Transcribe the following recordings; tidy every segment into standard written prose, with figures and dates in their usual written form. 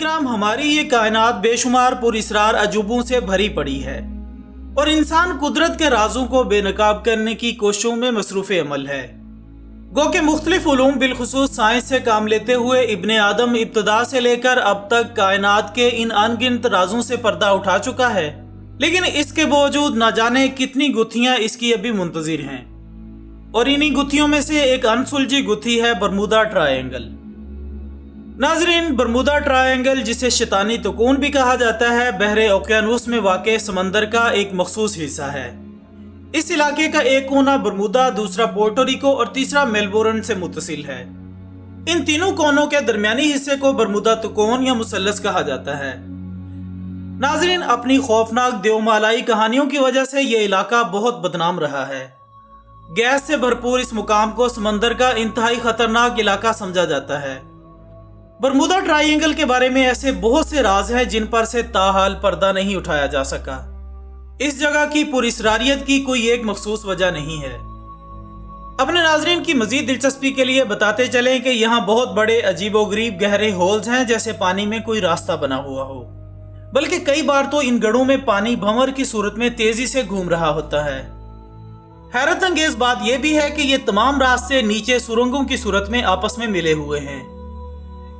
اکرام، ہماری یہ کائنات بے شمار پراسرار عجوبوں سے بھری پڑی ہے اور انسان قدرت کے رازوں کو بے نقاب کرنے کی کوششوں میں مصروف عمل ہے۔ گو کہ مختلف علوم بالخصوص سائنس سے کام لیتے ہوئے ابن آدم ابتدا سے لے کر اب تک کائنات کے ان ان گنت رازوں سے پردہ اٹھا چکا ہے، لیکن اس کے باوجود نہ جانے کتنی گتھیاں اس کی ابھی منتظر ہیں، اور انہی گتھیوں میں سے ایک انسلجھی گتھی ہے برمودا ٹرائنگل۔ ناظرین، برمودا ٹرائنگل، جسے شیطانی تکون بھی کہا جاتا ہے، بحر اوقیانوس میں واقع سمندر کا ایک مخصوص حصہ ہے۔ اس علاقے کا ایک کونا برمودا، دوسرا پورٹو ریکو اور تیسرا میلبورن سے متصل ہے۔ ان تینوں کونوں کے درمیانی حصے کو برمودا تکون یا مثلث کہا جاتا ہے۔ ناظرین، اپنی خوفناک دیومالائی کہانیوں کی وجہ سے یہ علاقہ بہت بدنام رہا ہے۔ گیس سے بھرپور اس مقام کو سمندر کا انتہائی خطرناک علاقہ سمجھا جاتا ہے۔ برمودا ٹرائنگل کے بارے میں ایسے بہت سے راز ہیں جن پر سے تاحال پردہ نہیں اٹھایا جا سکا۔ اس جگہ کی پراسراریت کی کوئی ایک مخصوص وجہ نہیں ہے۔ اپنے ناظرین کی مزید دلچسپی کے لیے بتاتے چلیں کہ یہاں بہت بڑے عجیب و غریب گہرے ہولز ہیں، جیسے پانی میں کوئی راستہ بنا ہوا ہو، بلکہ کئی بار تو ان گڑھوں میں پانی بھنور کی صورت میں تیزی سے گھوم رہا ہوتا ہے۔ حیرت انگیز بات یہ بھی ہے کہ یہ تمام راستے نیچے سرنگوں کی صورت میں آپس میں ملے ہوئے ہیں۔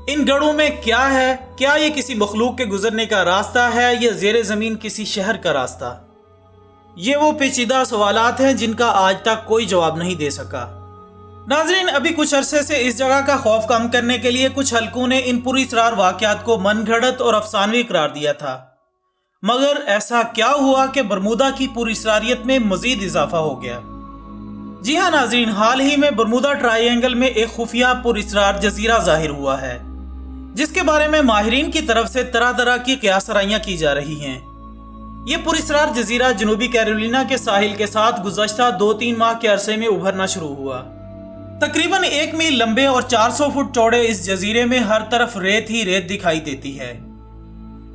ان گڑھوں میں کیا ہے؟ کیا یہ کسی مخلوق کے گزرنے کا راستہ ہے یا زیر زمین کسی شہر کا راستہ؟ یہ وہ پیچیدہ سوالات ہیں جن کا آج تک کوئی جواب نہیں دے سکا۔ ناظرین، ابھی کچھ عرصے سے اس جگہ کا خوف کم کرنے کے لیے کچھ حلقوں نے ان پراسرار واقعات کو من گھڑت اور افسانوی قرار دیا تھا، مگر ایسا کیا ہوا کہ برمودا کی پراسراریت میں مزید اضافہ ہو گیا؟ جی ہاں ناظرین، حال ہی میں برمودا ٹرائنگل میں ایک خفیہ پراسرار جزیرہ ظاہر ہوا ہے، جس کے بارے میں ماہرین کی طرف سے طرح طرح کی قیاس آرائیاں کی جا رہی ہیں۔ یہ پراسرار جزیرہ جنوبی کیرولینا کے ساحل کے ساتھ گزشتہ 2-3 ماہ کے عرصے میں ابھرنا شروع ہوا۔ تقریباً 1 میل لمبے اور 400 فٹ چوڑے اس جزیرے میں ہر طرف ریت ہی ریت دکھائی دیتی ہے۔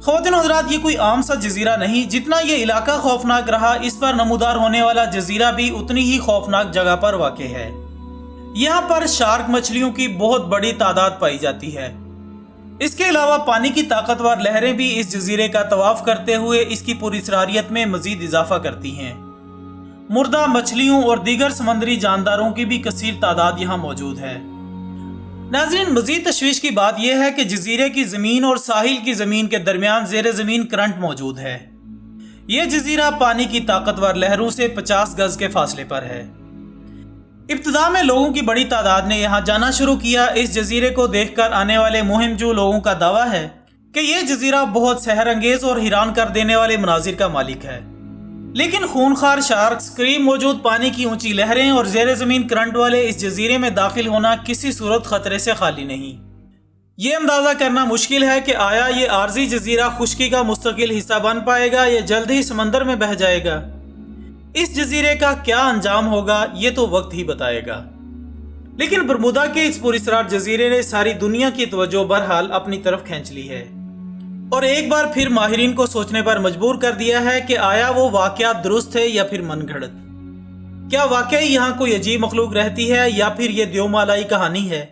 خواتین و حضرات، یہ کوئی عام سا جزیرہ نہیں۔ جتنا یہ علاقہ خوفناک رہا، اس پر نمودار ہونے والا جزیرہ بھی اتنی ہی خوفناک جگہ پر واقع ہے۔ یہاں پر شارک مچھلیوں کی بہت بڑی تعداد پائی جاتی ہے۔ اس کے علاوہ پانی کی طاقتور لہریں بھی اس جزیرے کا طواف کرتے ہوئے اس کی پراسراریت میں مزید اضافہ کرتی ہیں۔ مردہ مچھلیوں اور دیگر سمندری جانداروں کی بھی کثیر تعداد یہاں موجود ہے۔ ناظرین، مزید تشویش کی بات یہ ہے کہ جزیرے کی زمین اور ساحل کی زمین کے درمیان زیر زمین کرنٹ موجود ہے۔ یہ جزیرہ پانی کی طاقتور لہروں سے 50 گز کے فاصلے پر ہے۔ ابتدا میں لوگوں کی بڑی تعداد نے یہاں جانا شروع کیا۔ اس جزیرے کو دیکھ کر آنے والے مہم جو لوگوں کا دعویٰ ہے کہ یہ جزیرہ بہت سحر انگیز اور حیران کر دینے والے مناظر کا مالک ہے، لیکن خونخوار شارکس، قریب موجود پانی کی اونچی لہریں اور زیر زمین کرنٹ والے اس جزیرے میں داخل ہونا کسی صورت خطرے سے خالی نہیں۔ یہ اندازہ کرنا مشکل ہے کہ آیا یہ عارضی جزیرہ خشکی کا مستقل حصہ بن پائے گا یا جلد ہی سمندر میں بہہ جائے گا۔ اس جزیرے کا کیا انجام ہوگا یہ تو وقت ہی بتائے گا، لیکن برمودا کے اس پراسرار جزیرے نے ساری دنیا کی توجہ بہرحال اپنی طرف کھینچ لی ہے، اور ایک بار پھر ماہرین کو سوچنے پر مجبور کر دیا ہے کہ آیا وہ واقعات درست ہے یا پھر من گھڑت؟ کیا واقعی یہاں کوئی عجیب مخلوق رہتی ہے یا پھر یہ دیومالائی کہانی ہے؟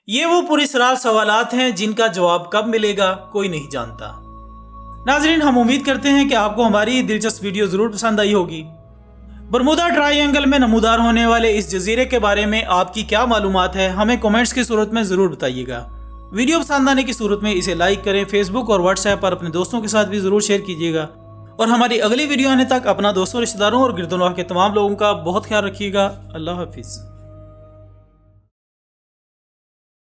یہ وہ پراسرار سوالات ہیں جن کا جواب کب ملے گا کوئی نہیں جانتا۔ ناظرین، ہم امید کرتے ہیں کہ آپ کو ہماری دلچسپ ویڈیو ضرور پسند آئی ہوگی۔ برمودا ٹرائنگل میں نمودار ہونے والے اس جزیرے کے بارے میں آپ کی کیا معلومات ہے؟ ہمیں کمنٹس کی صورت میں ضرور بتائیے گا۔ ویڈیو پسند آنے کی صورت میں اسے لائک کریں، فیس بک اور واٹس ایپ پر اپنے دوستوں کے ساتھ بھی ضرور شیئر کیجیے گا، اور ہماری اگلی ویڈیو آنے تک اپنا دوستوں، رشتہ داروں اور گرد و نواح کے تمام لوگوں کا بہت خیال رکھیے گا۔ اللہ حافظ۔